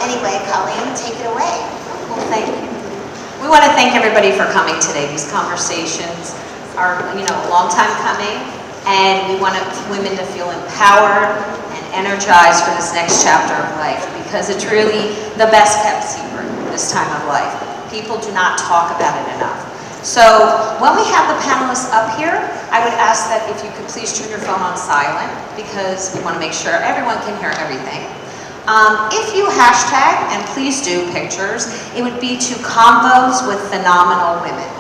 Anyway, Colleen, take it away. Well, thank you. We want to thank everybody for coming today. These conversations are, a long time coming, and we want women to feel empowered and energized for this next chapter of life, because it's really the best kept secret this time of life. People do not talk about it enough. So when we have the panelists up here, I would ask that if you could please turn your phone on silent, because we want to make sure everyone can hear everything. If you hashtag, and please do pictures, it would be to Convos with Phenomenal Women.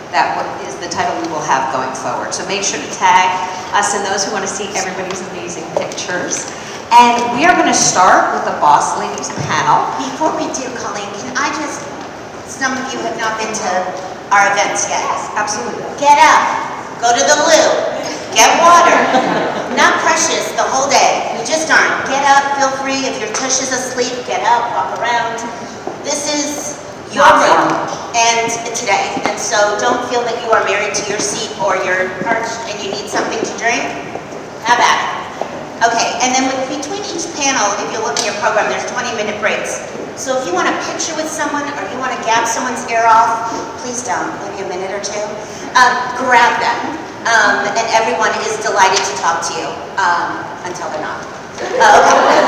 That is the title we will have going forward. So make sure to tag us and those who want to see everybody's amazing pictures. And we are going to start with the Boss Ladies panel. Before we do, Colleen, can I just, some of you have not been to our events yet. Yes, absolutely. Get up, go to the loo, get water. Not precious the whole day. You just aren't. Get up, feel free. If your tush is asleep, get up, walk around. This is your room and today. And so don't feel that you are married to your seat or you're parched and you need something to drink. Have at it. Okay, and then between each panel, if you look at your program, there's 20-minute breaks. So if you want a picture with someone or you want to gab someone's ear off, please don't, maybe a minute or two, grab them. And everyone is delighted to talk to you, until they're not. Okay.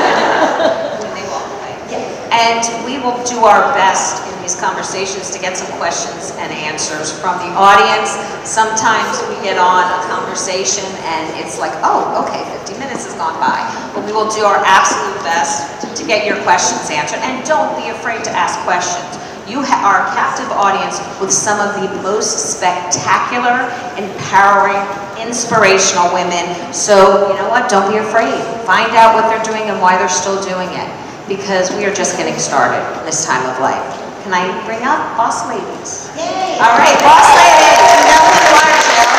When they walk away. Yeah. And we will do our best in these conversations to get some questions and answers from the audience. Sometimes we get on a conversation and it's like, oh, okay, 50 minutes has gone by. But we will do our absolute best to get your questions answered. And don't be afraid to ask questions. You are a captive audience with some of the most spectacular, empowering, inspirational women. So, you know what? Don't be afraid. Find out what they're doing and why they're still doing it. Because we are just getting started in this time of life. Can I bring up Boss Ladies? Yay! All right, Boss Ladies. You know who you are, Jill.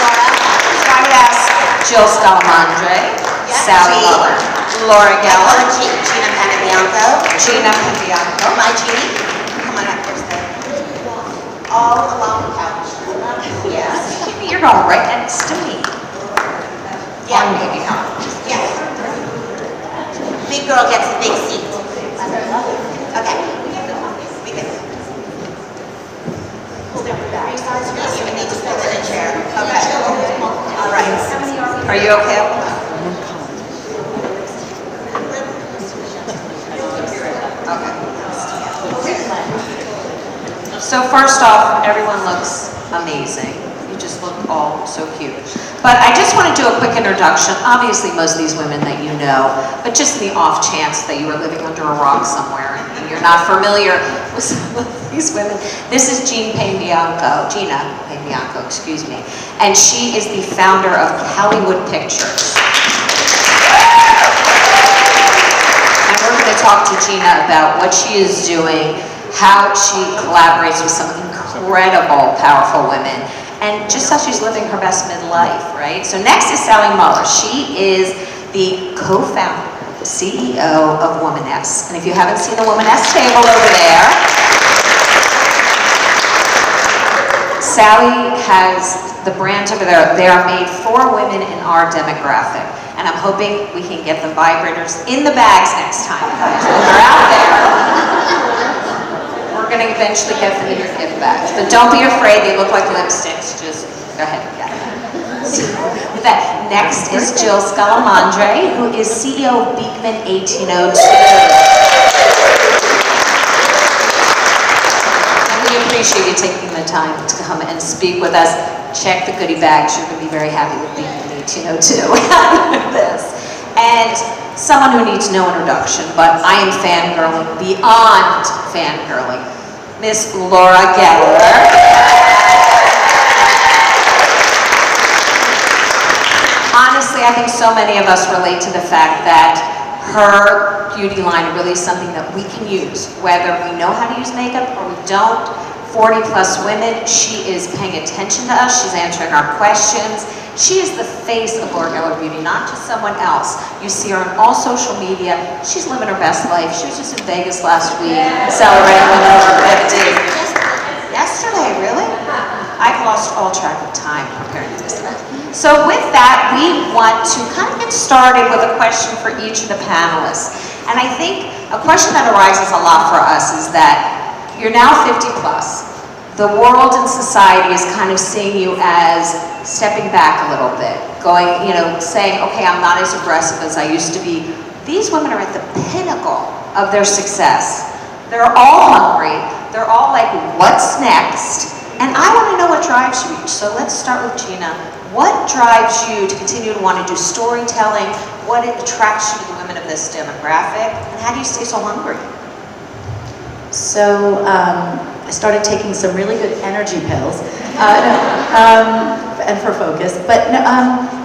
Laura. So I would ask Jill Scalamandre, Sally Mueller, Laura Geller, Gina Panebianco. Gina Panebianco. My Jeannie. Come on up, there's the all along the couch. Yes. You're going right next to me. Yeah. Or maybe not. Yeah. Big girl gets the big seat. Okay. We good. You need to sit in a chair. Okay. All right. Are you okay? So first off, everyone looks amazing. You just look all so cute. But I just want to do a quick introduction. Obviously, most of these women that you know, but just in the off chance that you are living under a rock somewhere and you're not familiar with some of these women. This is Gina Panebianco, excuse me. And she is the founder of CaliWood Pictures. And we're going to talk to Gina about what she is doing, how she collaborates with some incredible, powerful women, and just how she's living her best midlife, right? So next is Sally Mueller. She is the co-founder, CEO of Womaness. And if you haven't seen the Womaness table over there, Sally has the brands over there. They are made for women in our demographic. And I'm hoping we can get the vibrators in the bags next time, guys. When they're out there, we're going to eventually get them in your gift bags. But don't be afraid, they look like lipsticks. Just go ahead and get them. So, with that, next is Jill Scalamandre, who is CEO of Beekman1802. And we appreciate you taking the time to come and speak with us. Check the goodie bags. You're going to be very happy with Beekman1802 this. And someone who needs no introduction, but I am fangirling beyond fangirling, Miss Laura Geller. Honestly, I think so many of us relate to the fact that her beauty line really is something that we can use, whether we know how to use makeup or we don't. 40 plus women, she is paying attention to us, she's answering our questions. She is the face of Laura Geller Beauty, not just someone else. You see her on all social media. She's living her best life. She was just in Vegas last week, celebrating women over 50. Yesterday, really? I've lost all track of time preparing for this event. So with that, we want to kind of get started with a question for each of the panelists. And I think a question that arises a lot for us is that you're now 50 plus. The world and society is kind of seeing you as stepping back a little bit, going, saying, okay, I'm not as aggressive as I used to be. These women are at the pinnacle of their success. They're all hungry. They're all like, what's next? And I want to know what drives you each. So let's start with Jina. What drives you to continue to want to do storytelling? What attracts you to the women of this demographic? And how do you stay so hungry? So I started taking some really good energy pills and for focus. But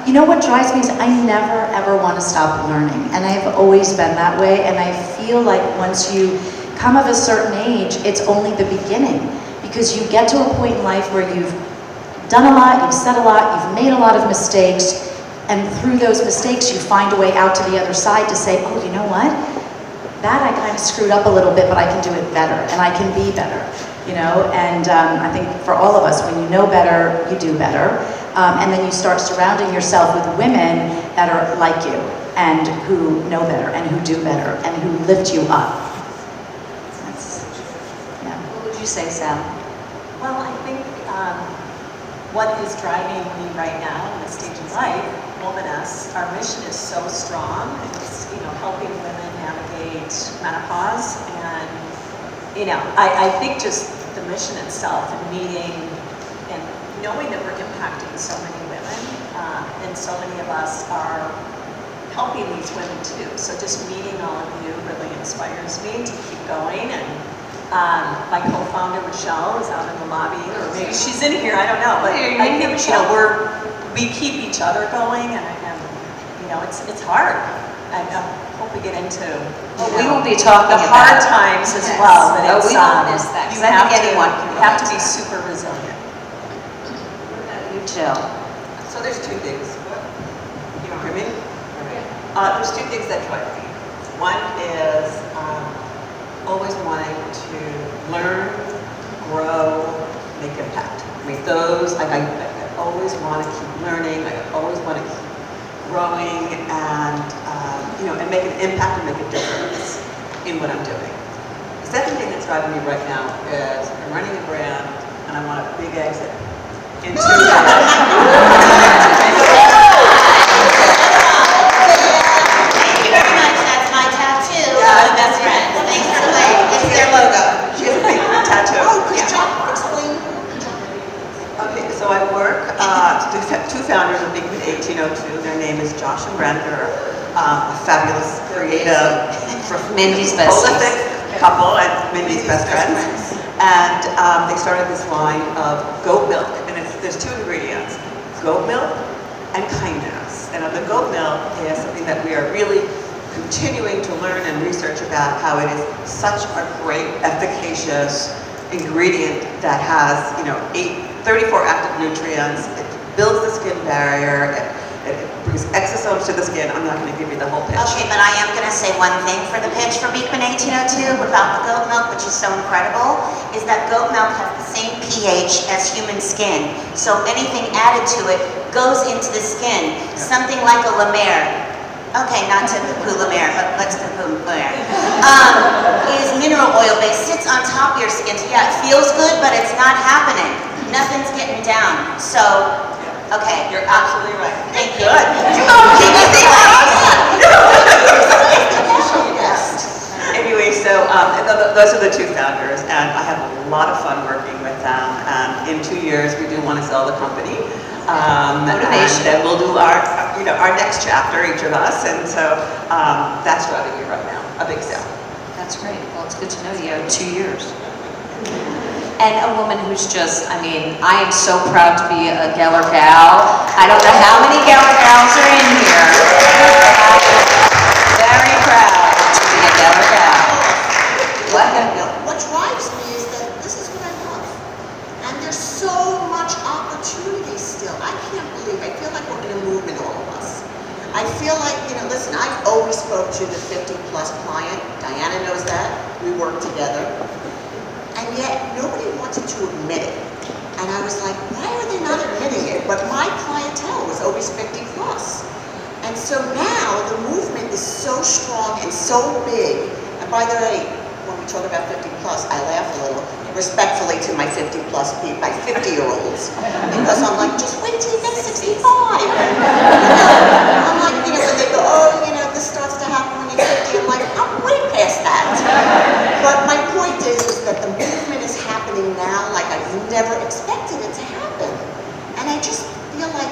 you know what drives me is I never ever want to stop learning. And I've always been that way. And I feel like once you come of a certain age, it's only the beginning. Because you get to a point in life where you've done a lot, you've said a lot, you've made a lot of mistakes, and through those mistakes you find a way out to the other side to say, oh, you know what? That I kind of screwed up a little bit, but I can do it better, and I can be better, And I think for all of us, when you know better, you do better, and then you start surrounding yourself with women that are like you, and who know better, and who do better, and who lift you up. What would you say, Sam? Well, I think what is driving me right now in this stage of life, Womaness, our mission is so strong. It's helping women navigate menopause, and I think just the mission itself and meeting and knowing that we're impacting so many women, and so many of us are helping these women too. So just meeting all of you really inspires me to keep going. And my co-founder Michelle is out in the lobby, or maybe she's in here, I don't know. But I think we keep each other going, and it's hard. I hope we get into we will be talking the hard times as well. But we won't miss that. You have to be super resilient. You Jill. So there's two things. You don't hear me? There's two things that drive me. One is always wanting to learn, grow, make impact. I mean, those, I always want to keep learning, I always want to keep growing, and, and make an impact and make a difference in what I'm doing. The second thing that's driving me right now is I'm running a brand, and I want a big exit in 2 Best friends. Thanks for the way. It's their logo. She has a big tattoo. Oh, good job. Explain. Okay, so I work, two founders of Beekman1802. Their name is Josh and Brenda, a fabulous, creative, Mindy's best prolific couple, and Mindy's best friends. And they started this line of goat milk, and there's two ingredients: goat milk and kindness. And the goat milk is something that we are really continuing to learn and research about, how it is such a great, efficacious ingredient that has, 34 active nutrients. It builds the skin barrier. It brings exosomes to the skin. I'm not going to give you the whole pitch. Okay, but I am going to say one thing for the pitch for Beekman1802 about the goat milk, which is so incredible, is that goat milk has the same pH as human skin. So anything added to it goes into the skin. Yeah. Something like a La Mer. Okay, not to poo-poo La Mer, but let's poo-poo La Mer. Is mineral oil based, sits on top of your skin. So yeah, it feels good, but it's not happening. Nothing's getting down. So, okay. You're absolutely right. Thank you. Good. Anyway, so those are the two founders, and I have a lot of fun working with them. And in 2 years, we do want to sell the company. Motivation. And then we'll do our next chapter, each of us, and so that's driving me right now, a big sale. That's great. Well, it's good to know you have 2 years. And a woman who's just, I am so proud to be a Geller gal. I don't know how many Geller gals are in here. Very proud to be a Geller gal. What drives me is that this is what I love. And there's so much opportunity still. I can't believe, I feel like we're in a movement, all of us. I feel like, listen, I've always spoke to the 50 plus client. Diana knows that. We work together. And yet, nobody wanted to admit it. And I was like, why are they not admitting it? But my clientele was always 50 plus. And so now the movement is so strong and so big. And by the way, when we talk about 50 plus, I laugh a little, respectfully to my 50 plus people, my 50-year-olds. Because I'm like, just wait till you get 65. I'm like, when they go, oh, this starts to happen when you're 50. I'm like, I'm way past that. But my point is that the movement is happening now like I've never expected it to happen. And I just feel like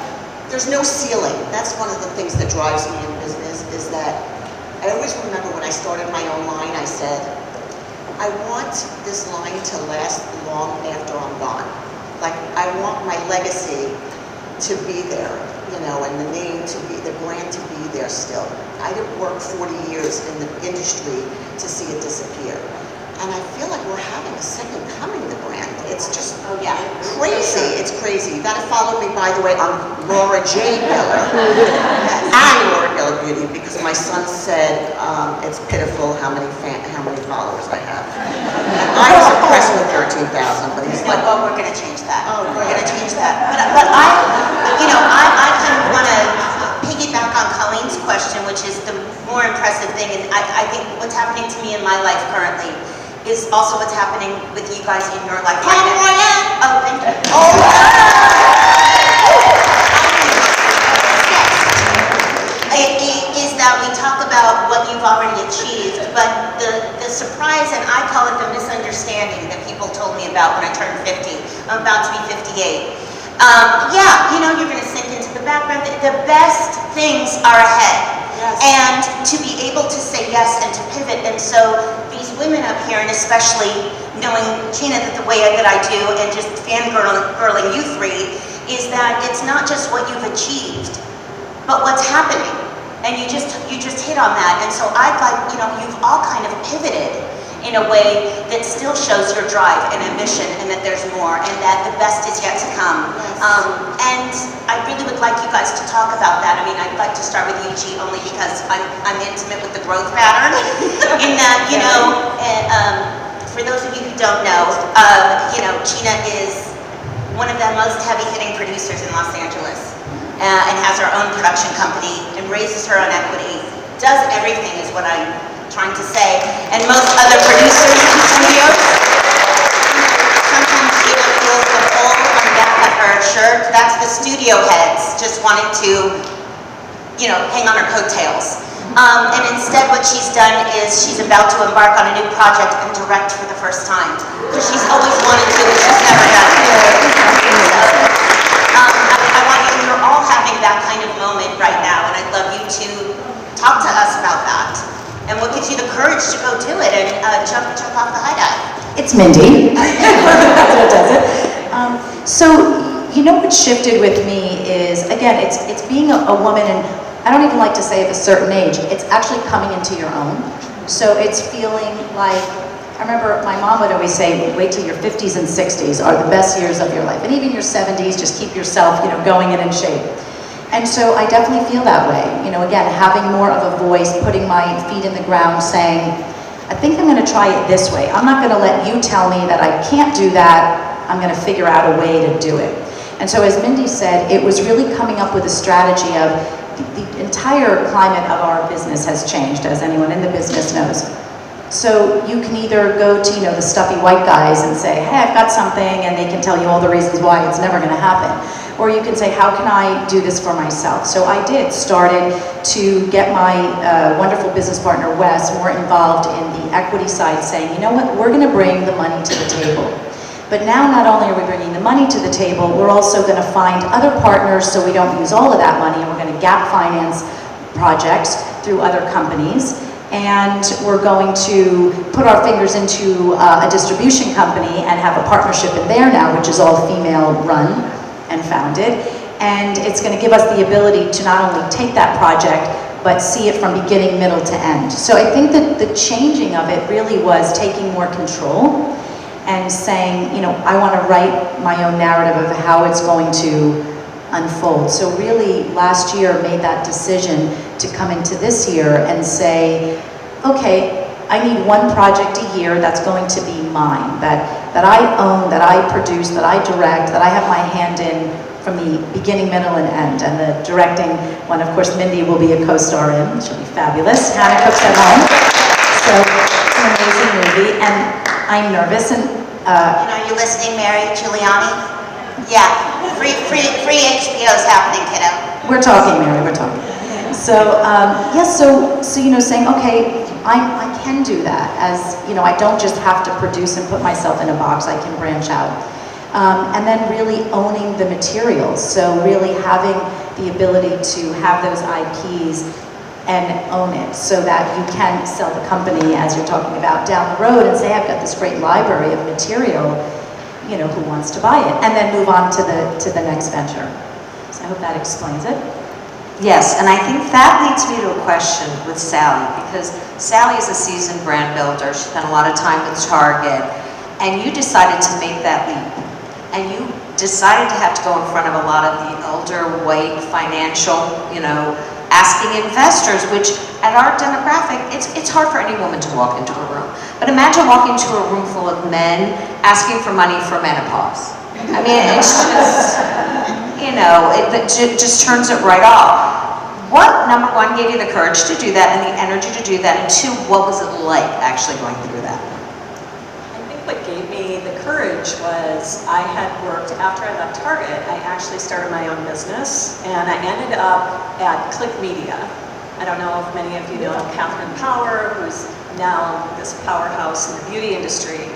there's no ceiling. That's one of the things that drives me in business, is that I always remember when I started my own line, I said, I want this line to last long after I'm gone. Like, I want my legacy to be there, and the name to be, the brand to be there still. I didn't work 40 years in the industry to see it disappear. And I feel like we're having a second coming of the brand. It's just crazy. It's crazy. You gotta follow me, by the way, on Laura J. Miller and Laura Miller Beauty, because my son said it's pitiful how many followers I have. And I was impressed with 13,000, but he's like, well, we're gonna change that. Oh, We're gonna change that. But I kind of wanna piggyback on Colleen's question, which is the more impressive thing, and I think what's happening to me in my life currently is also what's happening with you guys in your life right now. Oh, thank you. Is that we talk about what you've already achieved, but the surprise, and I call it the misunderstanding that people told me about when I turned 50. I'm about to be 58. You're going to sink into the background. The best things are ahead. Yes. And to be able to say yes and to pivot. And so these women up here, and especially knowing Jina the way that I do, and just fangirling you three, is that it's not just what you've achieved, but what's happening. And you just hit on that. And so I'd like, you've all kind of pivoted in a way that still shows your drive and ambition, and that there's more, and that the best is yet to come. And I really would like you guys to talk about that. I mean, I'd like to start with you, G, only because I'm intimate with the growth pattern. In that, for those of you who don't know, Jina is one of the most heavy-hitting producers in Los Angeles, and has her own production company, and raises her own equity, does everything, is what I'm trying to say, and most other producers in studios. Sometimes Jina feels the pull on the back of her shirt. That's the studio heads just wanting to, hang on her coattails. And instead what she's done is she's about to embark on a new project and direct for the first time. Because she's always wanted to, but she's never done it. I want you're all having that kind of moment right now, and I'd love you to talk to us about that. And what gives you the courage to go do it and jump off the high dive? It's Mindy. That's what does it. So, what shifted with me is, again, it's being a woman, and I don't even like to say of a certain age, it's actually coming into your own. So it's feeling like, I remember my mom would always say, wait till your 50s and 60s are the best years of your life. And even your 70s, just keep yourself, going in shape. And so I definitely feel that way. Again, having more of a voice, putting my feet in the ground, saying, I think I'm going to try it this way. I'm not going to let you tell me that I can't do that. I'm going to figure out a way to do it. And so as Mindy said, it was really coming up with a strategy of the entire climate of our business has changed, as anyone in the business knows. So you can either go to, the stuffy white guys and say, hey, I've got something, and they can tell you all the reasons why it's never going to happen. Or you can say, how can I do this for myself? So I started to get my wonderful business partner, Wes, more involved in the equity side, saying, you know what, we're going to bring the money to the table. But now not only are we bringing the money to the table, we're also going to find other partners so we don't use all of that money, and we're going to gap finance projects through other companies. And we're going to put our fingers into a distribution company and have a partnership in there now, which is all female run and founded. And it's going to give us the ability to not only take that project, but see it from beginning, middle to end. So I think that the changing of it really was taking more control and saying, I want to write my own narrative of how it's going to unfold. So really last year made that decision to come into this year and say, okay, I need one project a year that's going to be mine, that I own, that I produce, that I direct, that I have my hand in from the beginning, middle, and end. And the directing one, of course, Mindy will be a co-star in. She'll be fabulous. Hannah cooks at home. So it's an amazing movie, and I'm nervous. And are you listening, Mary? Giuliani? Yeah, free HBO's happening, kiddo. we're talking, Mary. We're talking. So so saying, okay, I can do that. As I don't just have to produce and put myself in a box. I can branch out. And then really owning the materials. So really having the ability to have those IPs and own it so that you can sell the company, as you're talking about, down the road and say, I've got this great library of material, who wants to buy it? And then move on to the next venture. So I hope that explains it. Yes, and I think that leads me to a question with Sally, because Sally is a seasoned brand builder. She spent a lot of time with Target, and you decided to make that leap. And you decided to have to go in front of a lot of the elder, white, financial, asking investors, which at our demographic, it's hard for any woman to walk into a room. But imagine walking into a room full of men asking for money for menopause. I mean, it's just, it just turns it right off. What, number one, gave you the courage to do that and the energy to do that? And two, what was it like actually going through that? What gave me the courage was I had worked, after I left Target, I actually started my own business, and I ended up at Click Media. I don't know if many of you know Catherine Power, who's now this powerhouse in the beauty industry,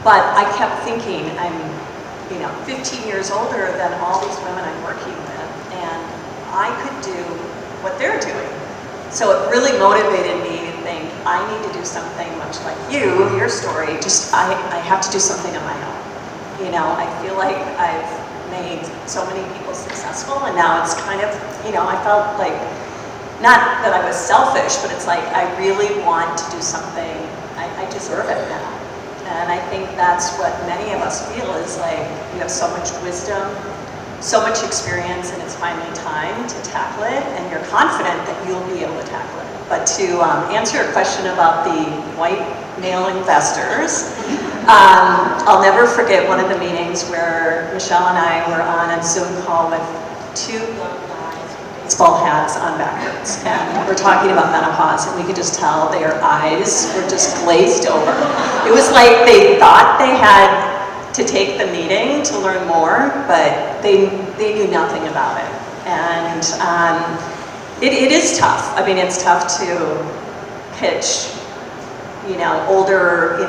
but I kept thinking, I'm 15 years older than all these women I'm working with, and I could do what they're doing. So it really motivated me to think, I need to do something much like your story, just I have to do something on my own. I feel like I've made so many people successful, and now it's kind of, I felt like, not that I was selfish, but it's like, I really want to do something, I deserve it now. And I think that's what many of us feel is like, you have so much wisdom, so much experience, and it's finally time to tackle it, and you're confident that you'll be able to tackle it. But to answer your question about the white male investors, I'll never forget one of the meetings where Michelle and I were on a Zoom call with two young guys with baseball hats on backwards, and we're talking about menopause, and we could just tell their eyes were just glazed over. It was like they thought they had to take the meeting to learn more, but they knew nothing about it. And it is tough. I mean, it's tough to pitch, older,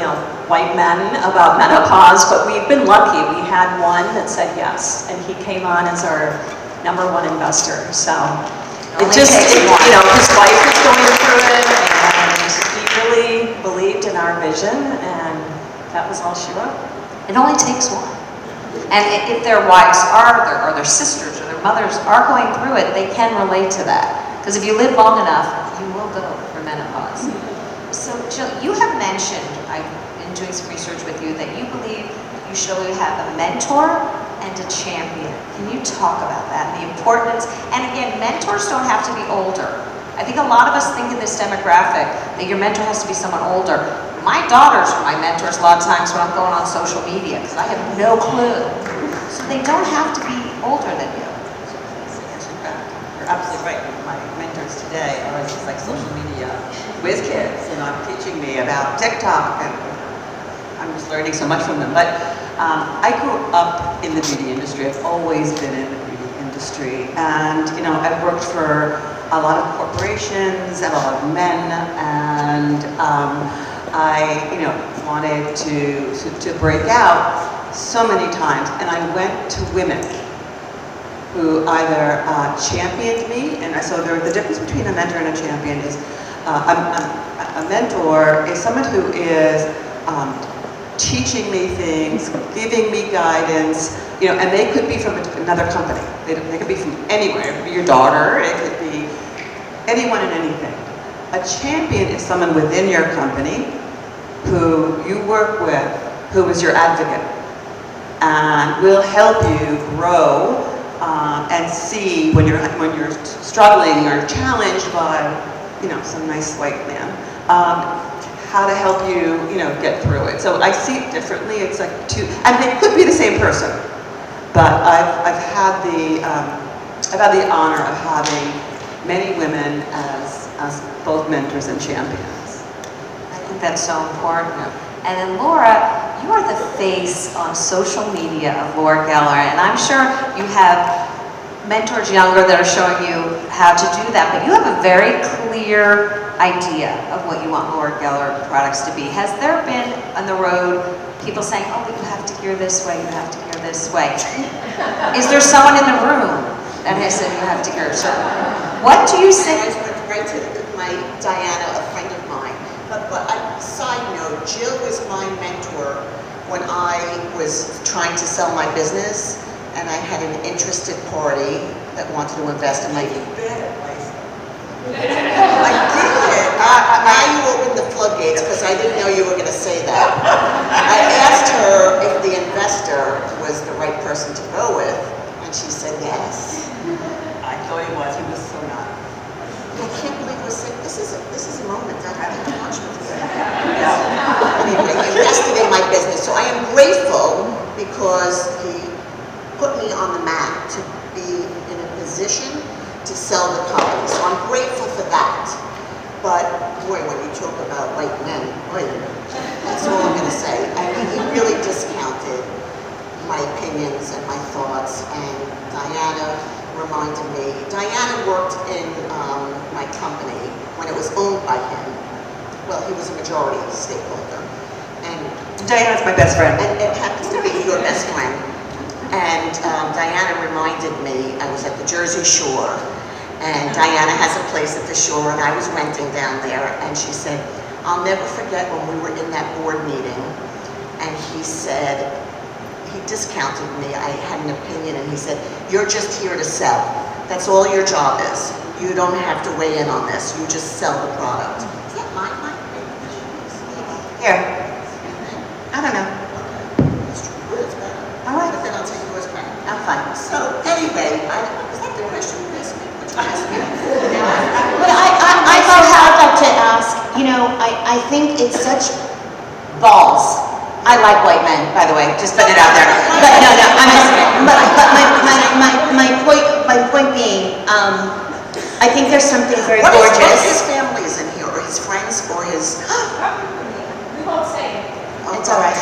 white men about menopause, but we've been lucky. We had one that said yes, and he came on as our #1 investor. So it just, his wife was going through it, and he really believed in our vision, and that was all she wrote. It only takes one. And if their wives or their sisters or their mothers are going through it, they can relate to that. Because if you live long enough, you will go for menopause. So Jill, you have mentioned, I've been doing some research with you, that you believe you should have a mentor and a champion. Can you talk about that, the importance? And again, mentors don't have to be older. I think a lot of us think in this demographic that your mentor has to be someone older. My daughters are my mentors a lot of times when I'm going on social media because I have no clue. So they don't have to be older than you. You're absolutely right. My mentors today are just like social media whiz kids, and I'm teaching me about TikTok, and I'm just learning so much from them. But I grew up in the beauty industry. I've always been in the beauty industry, and I've worked for a lot of corporations and a lot of men, and I wanted to break out so many times, and I went to women who either championed me, and so the difference between a mentor and a champion is a mentor is someone who is teaching me things, giving me guidance, and they could be from another company. They could be from anywhere. It could be your daughter, it could be anyone and anything. A champion is someone within your company who you work with, who is your advocate, and will help you grow and see when you're struggling or challenged by some nice white man, how to help you, get through it. So I see it differently. It's like and it could be the same person, but I've had the honor of having many women as both mentors and champions. I think that's so important. And then Laura, you are the face on social media of Laura Geller, and I'm sure you have mentors younger that are showing you how to do that, but you have a very clear idea of what you want Laura Geller products to be. Has there been on the road people saying, oh, but you have to gear this way, you have to gear this way? Is there someone in the room that has said you have to gear a certain way? What do you say? I went right to my Diana, a friend of mine. But side note, Jill was my mentor when I was trying to sell my business, and I had an interested party that wanted to invest in my. I did. Now you opened the floodgates because I didn't know you were going to say that. I asked her if the investor was the right person to go with, and she said yes. I thought he was. He was so not. I can't believe we're saying this is a moment that I have to watch with you. Anyway, he invested in my business, so I am grateful because he put me on the map to be in a position to sell the company. So I'm grateful for that. But boy, when you talk about white men, boy, that's all I'm going to say. I mean, he really discounted my opinions and my thoughts, and Diana reminded me. Diana worked in my company when it was owned by him. Well, he was a majority stakeholder. And Diana's my best friend. And it happens to be your best friend. And Diana reminded me, I was at the Jersey Shore, and Diana has a place at the shore, and I was renting down there, and she said, I'll never forget when we were in that board meeting, and he said, he discounted me. I had an opinion, and he said, you're just here to sell. That's all your job is. You don't have to weigh in on this. You just sell the product. Is that my mic? Here. I don't know. It's true. It's better. All right. But then I'll take yours back. I'm fine. So anyway, is that the question you asked me? What you asked me? But I'd like to ask, I think it's such balls. I like white men, by the way, just putting it out there. But no, I'm just, my point being, I think there's something very What if gorgeous. his family is in here, or his friends, or his... We won't say. It's all right.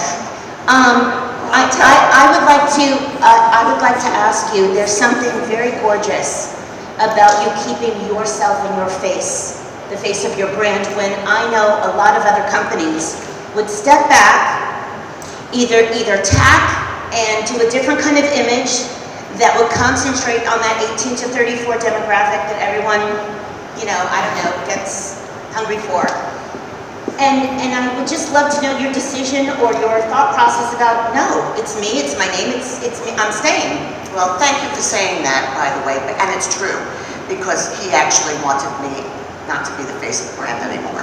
I would like to ask you, there's something very gorgeous about you keeping yourself in your face, the face of your brand, when I know a lot of other companies would step back, either tack and do a different kind of image that would concentrate on that 18 to 34 demographic that everyone, gets hungry for. And I would just love to know your decision or your thought process about, no, it's me, it's my name, it's me, I'm staying. Well, thank you for saying that, by the way, and it's true, because he actually wanted me not to be the face of the brand anymore.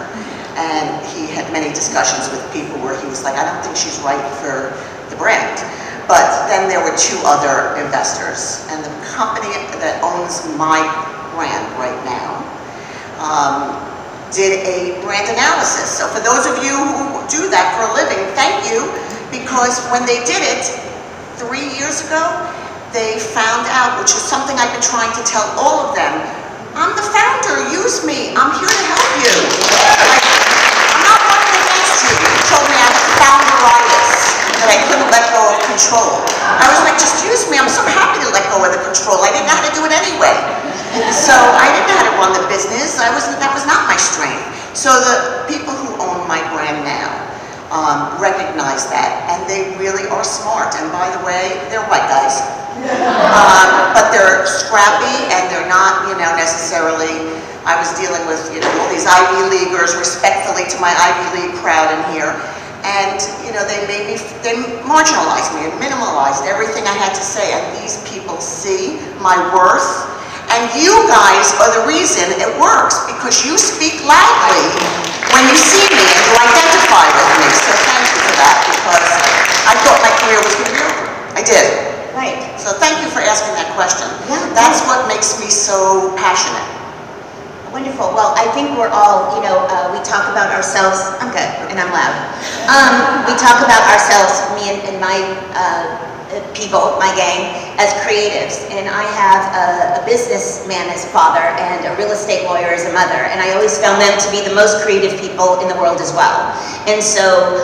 And he had many discussions with people where he was like, I don't think she's right for the brand. But then there were two other investors, and the company that owns my brand right now did a brand analysis. So for those of you who do that for a living, thank you, because when they did it 3 years ago, they found out, which is something I've been trying to tell all of them, I'm the founder, use me, I'm here to help you. I'm not running against you. You told me I was founderitis, that I couldn't let go of control. I was like, just use me, I'm so happy to let go of the control. I didn't know how to do it anyway. So I didn't know how to run the business. That was not my strength. So the people who own my brand now recognize that, and they really are smart. And by the way, they're white guys. But they're scrappy, and they're not, necessarily, I was dealing with, all these Ivy Leaguers, respectfully to my Ivy League crowd in here, and, they marginalized me and minimalized everything I had to say, and these people see my worth, and you guys are the reason it works, because you speak loudly when you see me and you identify with me, so thank you for that, because I thought my career was going to be over. I did. Right. So thank you for asking that question. Yeah. That's what makes me so passionate. Wonderful. Well, I think we're all, we talk about ourselves, I'm good, and I'm loud. We talk about ourselves, me and my people, my gang, as creatives. And I have a businessman as father and a real estate lawyer as a mother. And I always found them to be the most creative people in the world as well. And so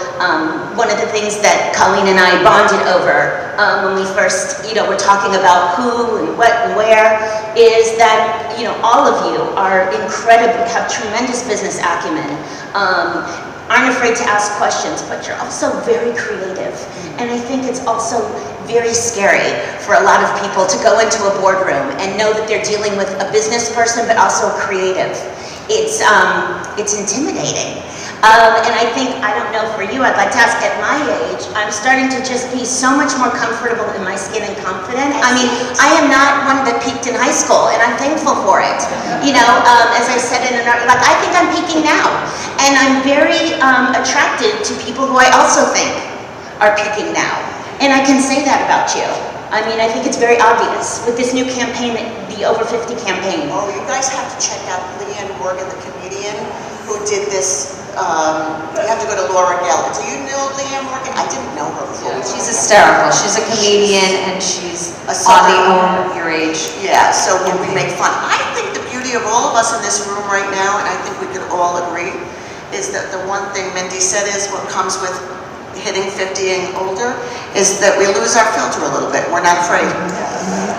one of the things that Colleen and I bonded over when we first, were talking about who and what and where, is that, all of you are have tremendous business acumen. Aren't afraid to ask questions, but you're also very creative. And I think it's also very scary for a lot of people to go into a boardroom and know that they're dealing with a business person, but also a creative. It's intimidating. And I think, I don't know for you, I'd like to ask, at my age, I'm starting to just be so much more comfortable in my skin and confident. I mean, I am not one that peaked in high school, and I'm thankful for it. As I said in I think I'm peaking now. And I'm very attracted to people who I also think are peaking now. And I can say that about you. I mean, I think it's very obvious with this new campaign, the Over 50 campaign. Oh, you guys have to check out Leanne Morgan, the comedian, who did this. You have to go to Laura Geller. Do you know Leanne Morgan? I didn't know her before. She's hysterical. She's a comedian, and she's on the Own Your Age. Yeah, so when we make fun. I think the beauty of all of us in this room right now, and I think we could all agree, is that the one thing Mindy said is what comes with hitting 50 and older is that we lose our filter a little bit. We're not afraid.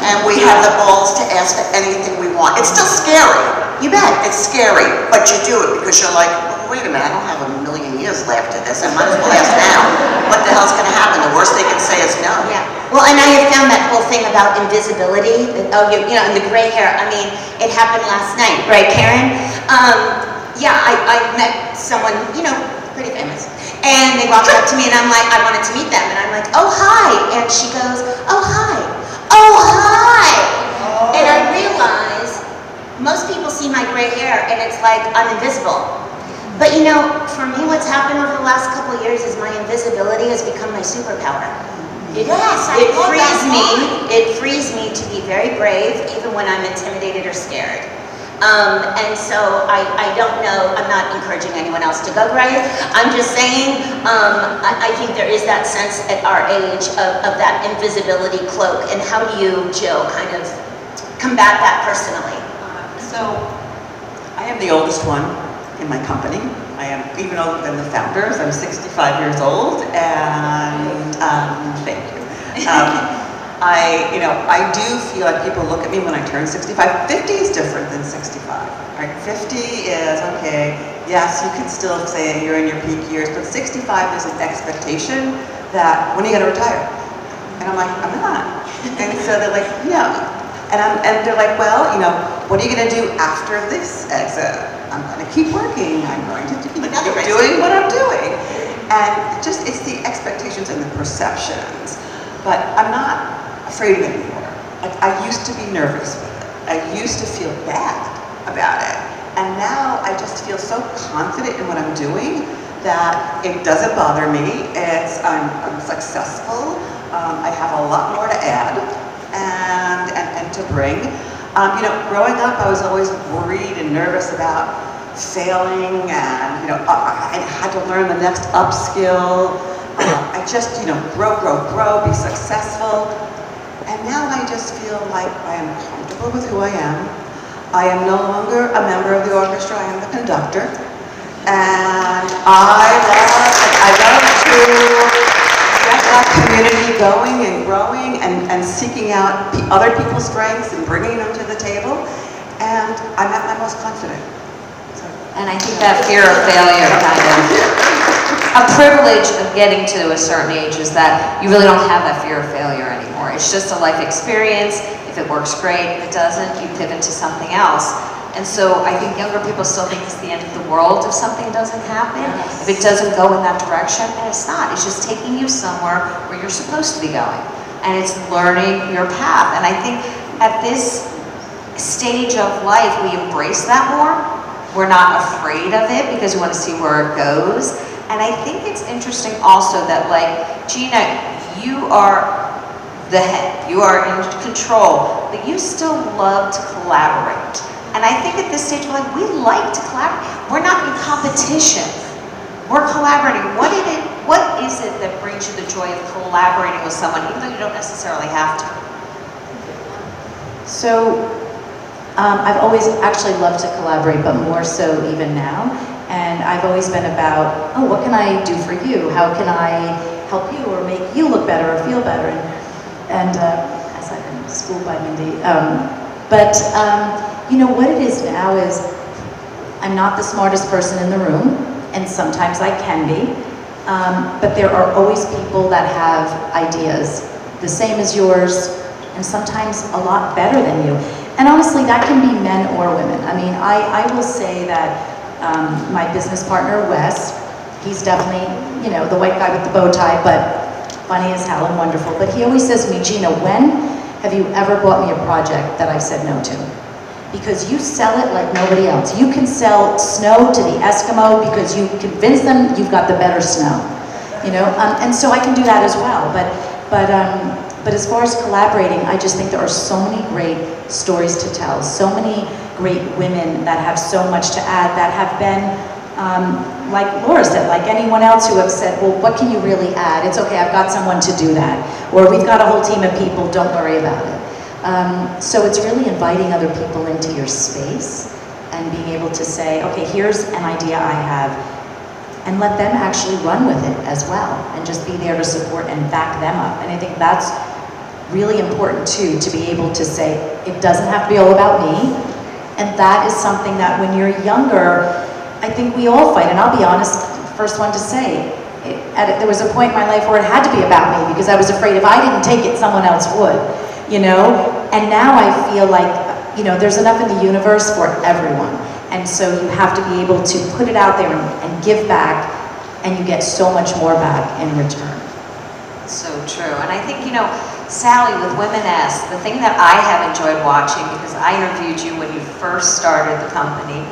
And we have the balls to ask for anything we want. It's still scary. You bet. It's scary, but you do it because you're like, oh, wait a minute, I don't have a million years left of this. I might as well ask now. What the hell's going to happen? The worst they can say is no. Yeah. Well, and I have found that whole thing about invisibility, and the gray hair. I mean, it happened last night, right, Karen? I met someone, pretty famous. And they walked up to me and I'm like, I wanted to meet them. And I'm like, oh, hi. And she goes, oh, hi. Oh, hi. Oh. And I realized most people see my gray hair and it's like I'm invisible. But for me, what's happened over the last couple of years is my invisibility has become my superpower. It frees me to be very brave even when I'm intimidated or scared. And so I don't know, I'm not encouraging anyone else to go gray. I'm just saying, I think there is that sense at our age of that invisibility cloak. And how do you, Jill, kind of combat that personally? So I am the oldest one in my company. I am even older than the founders. I'm 65 years old, and thank you. I do feel like people look at me when I turn 65. 50 is different than 65, right? 50 is, okay, yes, you can still say you're in your peak years, but 65 is an expectation that, when are you going to retire? And I'm like, I'm not. And so they're like, no. And they're like, well, what are you going to do after this exit? I'm going to keep working. I'm going to keep doing what I'm doing. And it's the expectations and the perceptions. But I'm not afraid of it anymore. I used to be nervous with it. I used to feel bad about it. And now I just feel so confident in what I'm doing that it doesn't bother me. I'm successful. I have a lot more to add and to bring. Growing up, I was always worried and nervous about failing, and I had to learn the next upskill. I just, grow, be successful. And now I just feel like I am comfortable with who I am. I am no longer a member of the orchestra, I am the conductor. And I love to get that community going and growing and seeking out other people's strengths and bringing them to the table. And I'm at my most confident. And I think that fear of failure a privilege of getting to a certain age is that you really don't have that fear of failure anymore. It's just a life experience. If it works, great. If it doesn't, you pivot to something else. And so I think younger people still think it's the end of the world if something doesn't happen, if it doesn't go in that direction, and it's not. It's just taking you somewhere where you're supposed to be going. And it's learning your path. And I think at this stage of life, we embrace that more. We're not afraid of it because we want to see where it goes. And I think it's interesting also that, Jina, you are the head, you are in control, but you still love to collaborate. And I think at this stage, we're like, we like to collaborate. We're not in competition. We're collaborating. What is it that brings you the joy of collaborating with someone, even though you don't necessarily have to? So, I've always actually loved to collaborate, but more so even now. And I've always been about, oh, what can I do for you? How can I help you or make you look better or feel better? And as I've been schooled by Mindy. You know, what it is now is I'm not the smartest person in the room, and sometimes I can be. But there are always people that have ideas the same as yours, and sometimes a lot better than you. And honestly, that can be men or women. I mean, I will say that my business partner, Wes, he's definitely, you know, the white guy with the bow tie, but funny as hell and wonderful. But he always says to me, Gina, when have you ever bought me a project that I said no to? Because you sell it like nobody else. You can sell snow to the Eskimo because you convince them you've got the better snow, you know? And so I can do that as well. But as far as collaborating, I just think there are so many great stories to tell, so many great women that have so much to add, that have been, like Laura said, like anyone else who have said, well, what can you really add? It's okay, I've got someone to do that. Or we've got a whole team of people, don't worry about it. So it's really inviting other people into your space and being able to say, okay, here's an idea I have, and let them actually run with it as well, and just be there to support and back them up. And I think that's really important too, to be able to say, it doesn't have to be all about me. And that is something that when you're younger, I think we all fight. And I'll be honest, first one to say, there was a point in my life where it had to be about me, because I was afraid if I didn't take it, someone else would, you know? And now I feel like, you know, there's enough in the universe for everyone. And so you have to be able to put it out there and give back, and you get so much more back in return. So true. And I think, you know, Sally, with Womaness, the thing that I have enjoyed watching, because I interviewed you when you first started the company,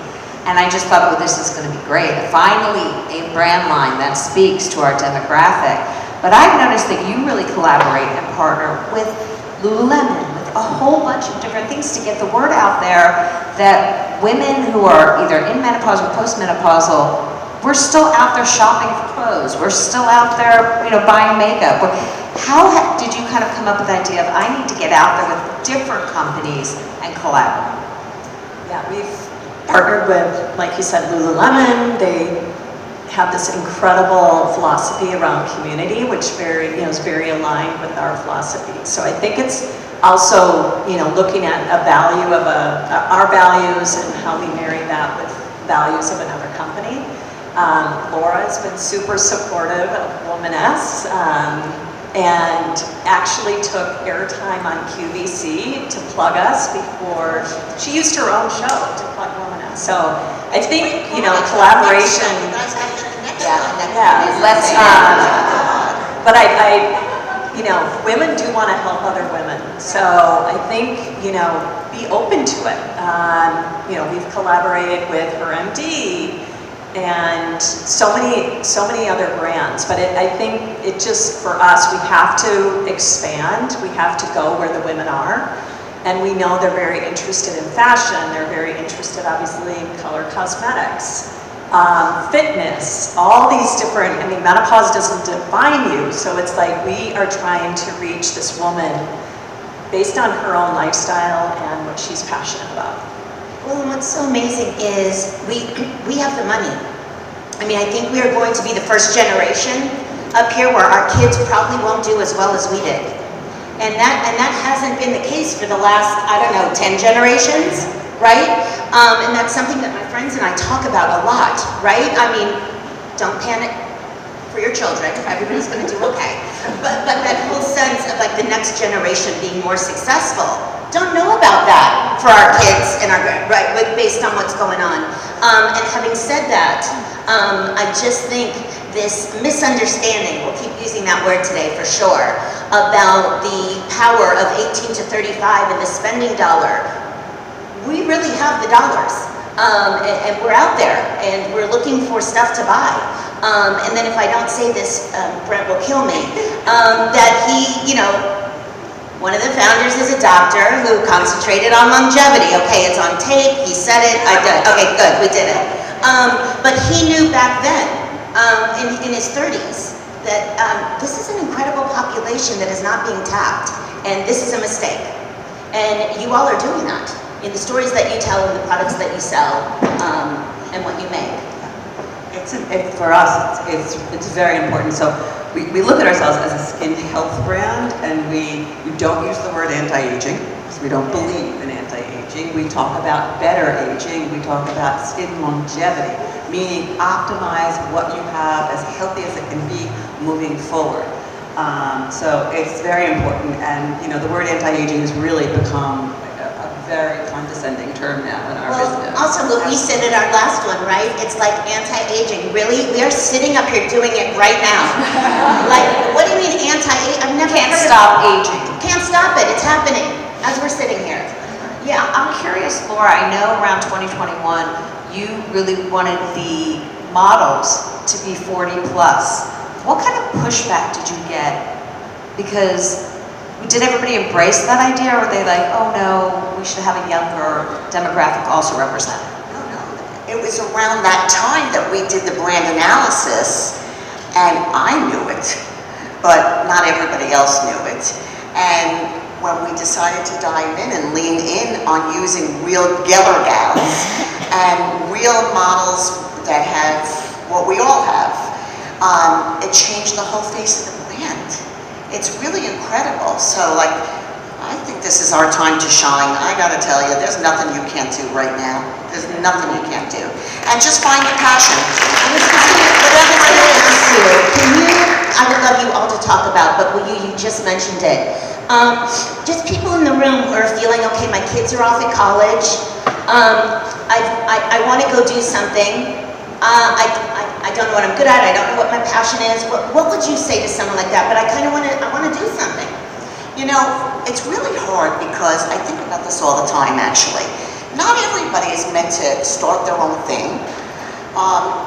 and I just thought, well, this is going to be great. Finally, a brand line that speaks to our demographic. But I've noticed that you really collaborate and partner with Lululemon, with a whole bunch of different things to get the word out there that women who are either in menopause or postmenopausal, we're still out there shopping for clothes. We're still out there, you know, buying makeup. How did you kind of come up with the idea of, I need to get out there with different companies and collaborate? Yeah, we've partnered with, like you said, Lululemon. They have this incredible philosophy around community, which is very aligned with our philosophy. So I think it's also, you know, looking at a value of our values and how we marry that with values of another company. Laura has been super supportive of Womaness, and actually took airtime on QVC to plug us before she used her own show to plug Womaness. So I think, you know, collaboration. But you know, women do want to help other women. So I think, you know, be open to it. You know, we've collaborated with her MD and so many other brands. But I think it just, for us, we have to expand. We have to go where the women are. And we know they're very interested in fashion. They're very interested, obviously, in color cosmetics. Fitness, all these different, I mean, menopause doesn't define you, so it's like we are trying to reach this woman based on her own lifestyle and what she's passionate about. Well, and what's so amazing is we have the money. I mean, I think we are going to be the first generation up here where our kids probably won't do as well as we did. And that hasn't been the case for the last, I don't know, 10 generations, right? And that's something that my friends and I talk about a lot, right? I mean, don't panic for your children. Everybody's going to do okay. But that whole sense of like the next generation being more successful, don't know about that for our kids and our, right, based on what's going on. And having said that, I just think this misunderstanding, we'll keep using that word today for sure, about the power of 18 to 35 and the spending dollar. We really have the dollars, and we're out there, and we're looking for stuff to buy. And then if I don't say this, Brent will kill me, that he, you know, One of the founders is a doctor who concentrated on longevity. Okay, it's on tape, he said it, I did. Okay, good, we did it. But he knew back then, in his 30s, that this is an incredible population that is not being tapped, and this is a mistake. And you all are doing that in the stories that you tell and the products that you sell, and what you make. For us, it's very important. So we look at ourselves as a skin health brand, and we don't use the word anti-aging because we don't believe in anti-aging. We talk about better aging. We talk about skin longevity, meaning optimize what you have as healthy as it can be moving forward. So it's very important, and the word anti-aging has really become a very condescending term now in our business. Also, what we said at our last one, right? It's like anti-aging. Really? We are sitting up here doing it right now. Like, what do you mean anti-aging? I've never Can't heard stop of it. aging. Can't stop it. It's happening as we're sitting here. Yeah, I'm curious, Laura, I know around 2021, you really wanted the models to be 40 plus. What kind of pushback did you get? Because did everybody embrace that idea, or were they like, oh no, we should have a younger demographic also represented? No. It was around that time that we did the brand analysis, and I knew it, but not everybody else knew it. And when we decided to dive in and lean in on using real Geller gals and real models that have what we all have, it changed the whole face of the brand. It's really incredible. So, like, I think this is our time to shine. I gotta tell you, there's nothing you can't do right now. There's nothing you can't do. And just find your passion. Whatever it is. I would love you all to talk about, but you just mentioned it. Just people in the room who are feeling, okay, my kids are off at college. I want to go do something. I don't know what I'm good at. I don't know what my passion is. What would you say to someone like that? But I kind of want to do something. It's really hard because I think about this all the time, actually. Not everybody is meant to start their own thing.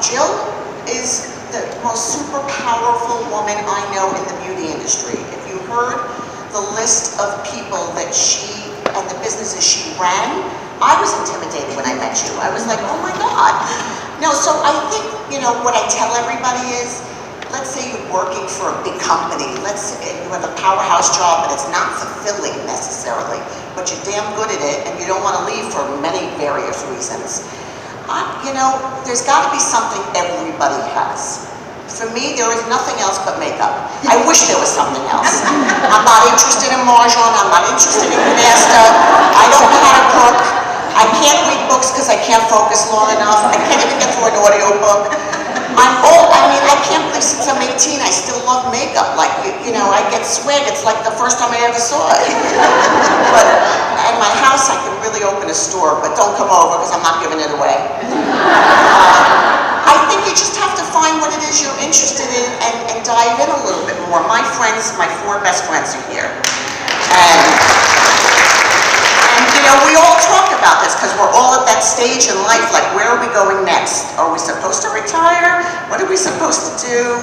Jill is the most super powerful woman I know in the beauty industry. If you heard the list of people that she and the businesses she ran, I was intimidated when I met you. I was like, oh my God. No, so I think, what I tell everybody is, let's say you're working for a big company. Let's say you have a powerhouse job, but it's not fulfilling necessarily, but you're damn good at it and you don't want to leave for many various reasons. There's got to be something everybody has. For me, there is nothing else but makeup. I wish there was something else. I'm not interested in Marjan. I'm not interested in Nasta. I don't know how to cook. I can't read books because I can't focus long enough. I can't even get through an audio book. I can't believe since I'm 18, I still love makeup. Like, I get swag. It's like the first time I ever saw it. But at my house, I can really open a store, but don't come over because I'm not giving it away. I think you just have to find what it is you're interested in and dive in a little bit more. My friends, my 4 best friends are here. And we all talk about this because we're all at that stage in life, like, where are we going next? Are we supposed to retire? What are we supposed to do?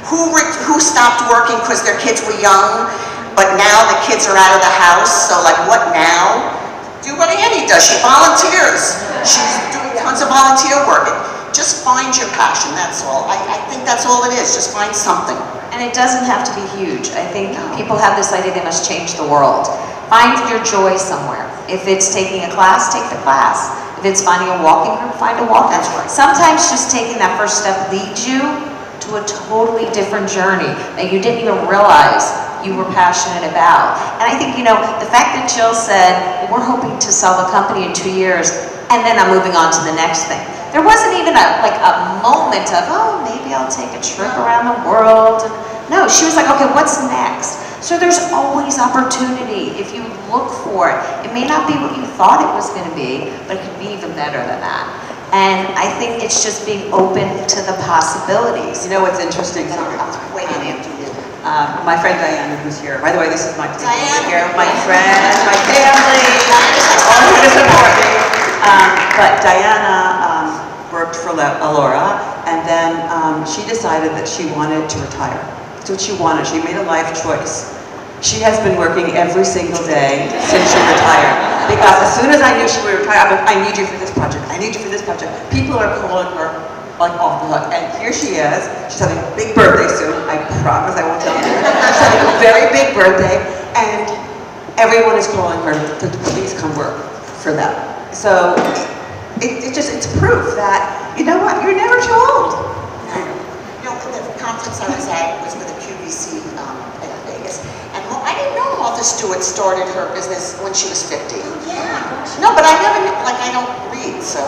Who stopped working because their kids were young, but now the kids are out of the house, so like, what now? Do what Annie does, she volunteers. She's doing tons of volunteer work. Just find your passion, that's all. I think that's all it is, just find something. And it doesn't have to be huge. I think people have this idea they must change the world. Find your joy somewhere. If it's taking a class, take the class. If it's finding a walking group, find a walking group. That's right. Sometimes just taking that first step leads you to a totally different journey that you didn't even realize you were passionate about. And I think, the fact that Jill said, we're hoping to sell the company in 2 years, and then I'm moving on to the next thing. There wasn't even a moment of, oh, maybe I'll take a trip around the world. No, she was like, okay, what's next? So there's always opportunity if you look for it. It may not be what you thought it was going to be, but it could be even better than that. And I think it's just being open to the possibilities. What's interesting? My friend Diana, who's here. By the way, this is my table here. My friends, my family, all here to support me. But Diana worked for Laura, and then she decided that she wanted to retire. That's what she wanted. She made a life choice. She has been working every single day since she retired. Because as soon as I knew she would retire, I need you for this project, I need you for this project. People are calling her like off the hook. And here she is, she's having a big birthday soon. I promise I won't tell you. She's having a very big birthday, and everyone is calling her to please come work for them. So it's proof that, you know what, you're never too old. You know, the conference I was at was with a QVC in Vegas, and I didn't know Martha Stewart started her business when she was 50. Oh, yeah. No, but I never knew, like I don't read, so.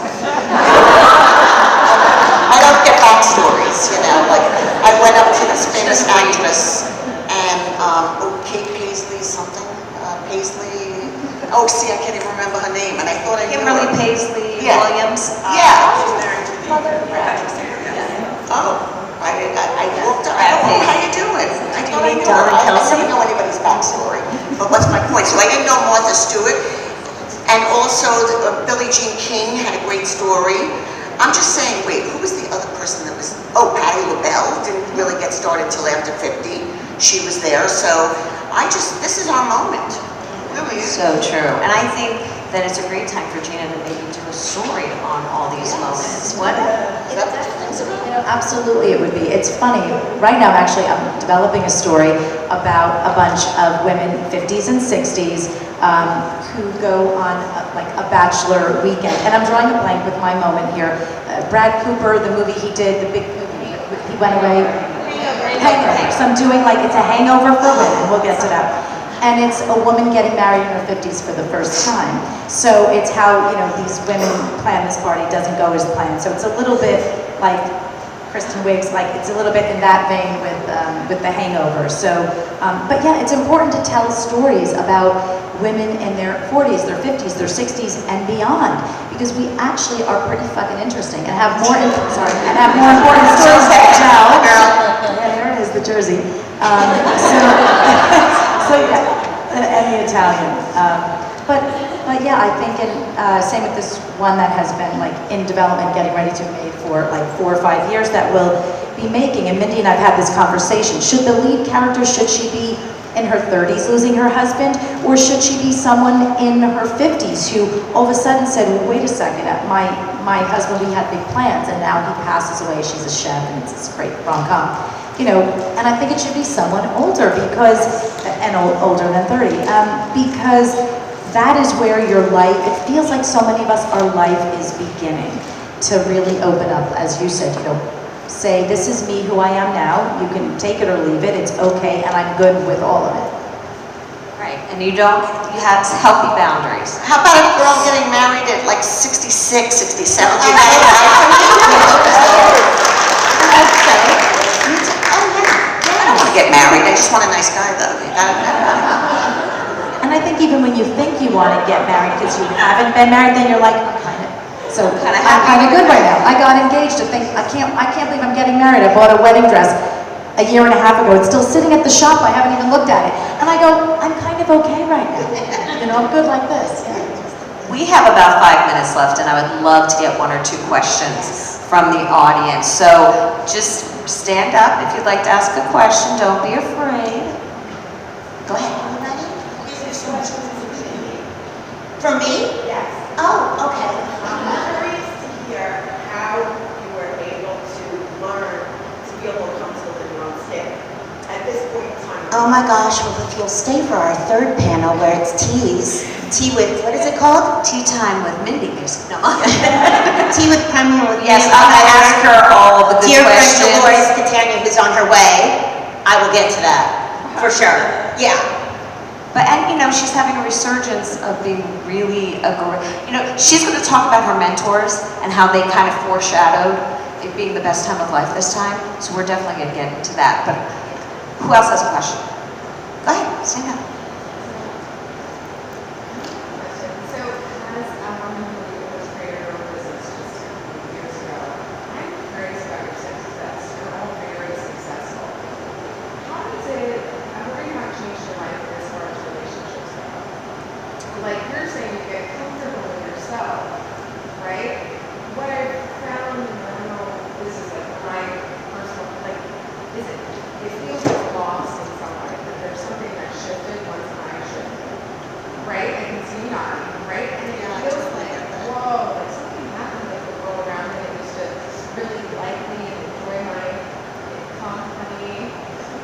I don't get backstories, you know, like I went up to this famous actress and, Kate Paisley something, Paisley, see, I can't even remember her name, and I thought I knew Kimberly her. Paisley Yeah. Williams. Yeah. She's married to Oh, I looked up, I don't know how you doing. I thought I knew her. Donna I Kelsey? never know anybody's backstory, but what's my point? So I didn't know Martha Stewart, and also Billie Jean King had a great story. I'm just saying, wait, who was the other person that was, Patti LaBelle didn't really get started till after 50. She was there, so this is our moment. Really is. So true. And I think that it's a great time for Jina to maybe do a story on all these moments. What? Is that what you think about? You know, absolutely it would be. It's funny. Right now, actually, I'm developing a story about a bunch of women, 50s and 60s, who go on like a bachelor weekend. And I'm drawing a blank with my moment here. Brad Cooper, the movie he did, the big movie, he went away. Hangover. So I'm doing like, it's a hangover for women. We'll get to that. And it's a woman getting married in her 50s for the first time. So it's how, you know, these women plan this party, doesn't go as planned. So it's a little bit like Kristen Wiig's, like it's a little bit in that vein with The Hangover. So, but yeah, it's important to tell stories about women in their 40s, their 50s, their 60s, and beyond, because we actually are pretty fucking interesting and have more, and have more important stories to tell. Yeah, there it is, the Jersey. So yeah, and the Italian. But yeah, I think same with this one that has been like in development, getting ready to be made for like 4 or 5 years that we'll be making. And Mindy and I've had this conversation. Should the lead character, should she be in her 30s losing her husband, or should she be someone in her 50s who all of a sudden said, well, wait a second, my husband, we had big plans, and now he passes away, she's a chef, and it's this great rom-com. You know, and I think it should be someone older because, and older than 30, because that is where your life, it feels like so many of us, our life is beginning to really open up, as you said, you know, say, this is me, who I am now, you can take it or leave it, it's okay, and I'm good with all of it. Right, and you have healthy boundaries. How about a girl getting married at like 66, 67? I don't want to get married, I just want a nice guy though. And I think even when you think you want to get married because you haven't been married, then you're like, I'm kind of good right now. I got engaged to think, I can't believe I'm getting married. I bought a wedding dress a year and a half ago. It's still sitting at the shop. I haven't even looked at it. And I go, I'm kind of okay right now. You know, I'm good like this. Yeah. We have about 5 minutes left, and I would love to get 1 or 2 questions from the audience. So just stand up if you'd like to ask a question. Don't be afraid. Go ahead. Are you ready? For me? Yes. Oh, okay. I'm curious to hear how you were able to learn to feel more comfortable in your own skin at this point in time. Oh my gosh, well if you'll stay for our 3rd panel where it's tea with, what is it called? Tea time with Mindy. No. Tea with Premier with Yes, Mindy. I'm going to ask her all of the good Dear friend questions. Dolores Catania, who's on her way, I will get to that, for sure. Yeah. But, and you know, she's having a resurgence of being really you know, she's going to talk about her mentors and how they kind of foreshadowed it being the best time of life this time. So we're definitely going to get into that. But who else has a question? Go ahead, stand up. So, as a woman who was created her own business just a few years ago, I'm curious about your success. You're all very successful. How does it, how are you not change your life as far as relationships go? Like you're saying, you get comfortable with yourself, right? What I've found, and I don't know, this is like my personal, like, it feels like lost in some way, that there's something that shifted army, right? And it feels like, whoa, like something happened with the world around me that used to really like me and enjoy my company.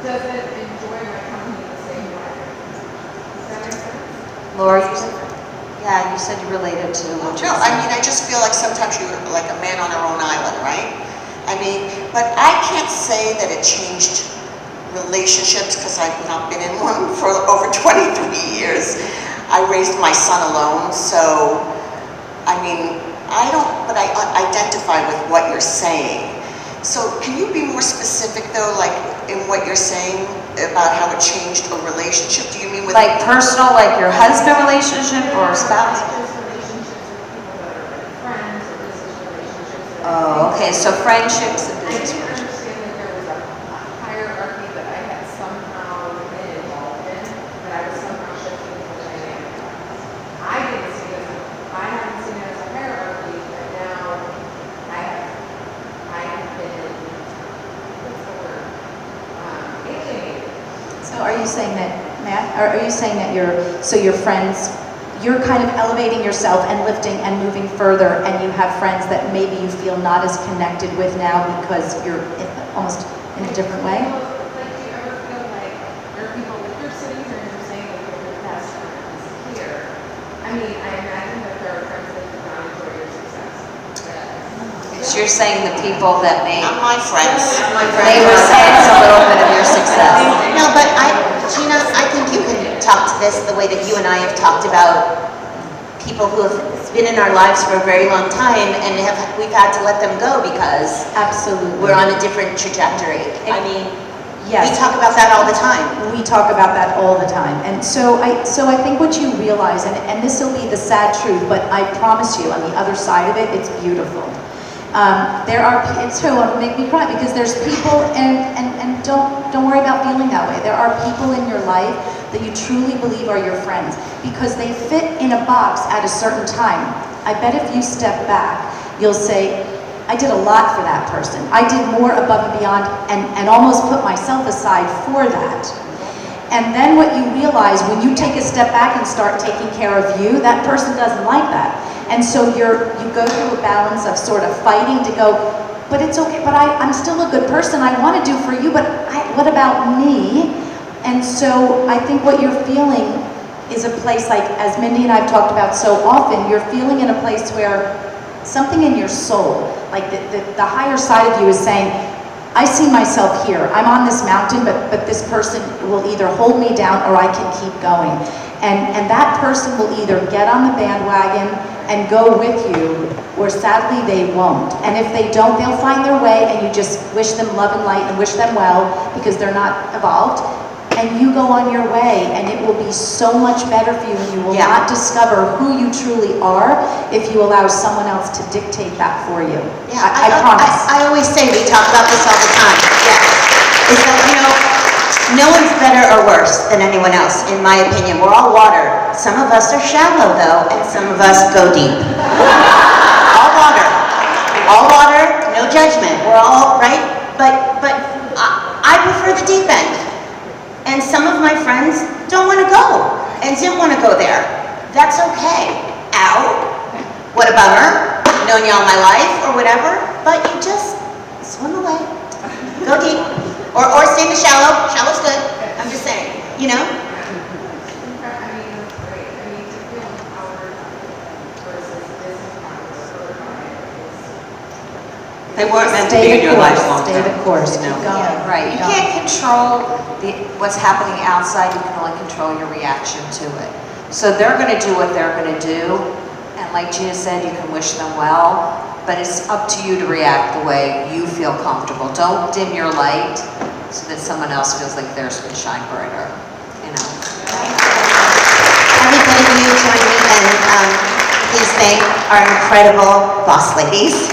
Doesn't enjoy my company the same way. Does that make sense? Laura, you said you related to. No, I mean, I just feel like sometimes you're like a man on our own island, right? I mean, but I can't say that it changed relationships because I've not been in one for over 23 years. I raised my son alone, so, I mean, but I identify with what you're saying. So can you be more specific though, like in what you're saying about how it changed a relationship? Do you mean with Like personal, like your husband relationship or spouse? Just relationships with people that are like friends or business relationships. Oh, okay, so friendships and I business didn't relationships. understand that there was a hierarchy that I had somehow been involved in, that I was somehow shifting the dynamic. I didn't see it as a hierarchy, but now I have been, what's the word? Alienated. So are you saying that, Matt, are you saying that your friends, you're kind of elevating yourself and lifting and moving further, and you have friends that maybe you feel not as connected with now because you're almost in a different way? Like, do you ever feel like there are people, if you're sitting here and you're saying that you're your best friends here, I mean, I imagine that there are friends that do not enjoy your success. So you're saying the people that may, not my friends? they resent a little bit of your success. No, but Gina, I think you can talk to this the way that you and I have talked about people who have been in our lives for a very long time and we've had to let them go because Absolutely. we're on a different trajectory. I mean, Yes. we talk about that all the time. We talk about that all the time. And so I think what you realize, and this will be the sad truth, but I promise you on the other side of it, it's beautiful. There are, it's true, it'll make me cry because there's people, and don't worry about feeling that way. There are people in your life that you truly believe are your friends because they fit in a box at a certain time. I bet if you step back, you'll say, I did a lot for that person. I did more above and beyond and almost put myself aside for that. And then what you realize when you take a step back and start taking care of you, that person doesn't like that. And so you go through a balance of sort of fighting to go, but it's okay, but I'm still a good person. I want to do for you, but what about me? And so I think what you're feeling is a place like, as Mindy and I've talked about so often, you're feeling in a place where something in your soul, like the higher side of you is saying, I see myself here. I'm on this mountain, but this person will either hold me down or I can keep going. And that person will either get on the bandwagon and go with you, or sadly they won't. And if they don't, they'll find their way and you just wish them love and light and wish them well because they're not evolved. And you go on your way and it will be so much better for you and you will not discover who you truly are if you allow someone else to dictate that for you. Yeah, I promise. I always say, we talk about this all the time, yes, is that, no one's better or worse than anyone else, in my opinion. We're all water. Some of us are shallow, though, and some of us go deep. All water. All water, no judgment. We're all, right? But I prefer the deep end. And some of my friends don't want to go, and didn't want to go there. That's okay. Ow. What a bummer. Known you all my life, or whatever. But you just swim away. Go deep. Or stay in the shallow. Shallow's good. I'm just saying, I mean, that's great. I mean, to feel empowered versus disempowered They weren't meant to Stay be in the your life course, long stay term. the course, You know? keep going. Right, you can't control what's happening outside, you can only control your reaction to it. So they're going to do what they're going to do, and like Gina said, you can wish them well, but it's up to you to react the way you feel comfortable. Don't dim your light so that someone else feels like theirs can shine brighter, everybody, will you join me and please thank our incredible boss ladies.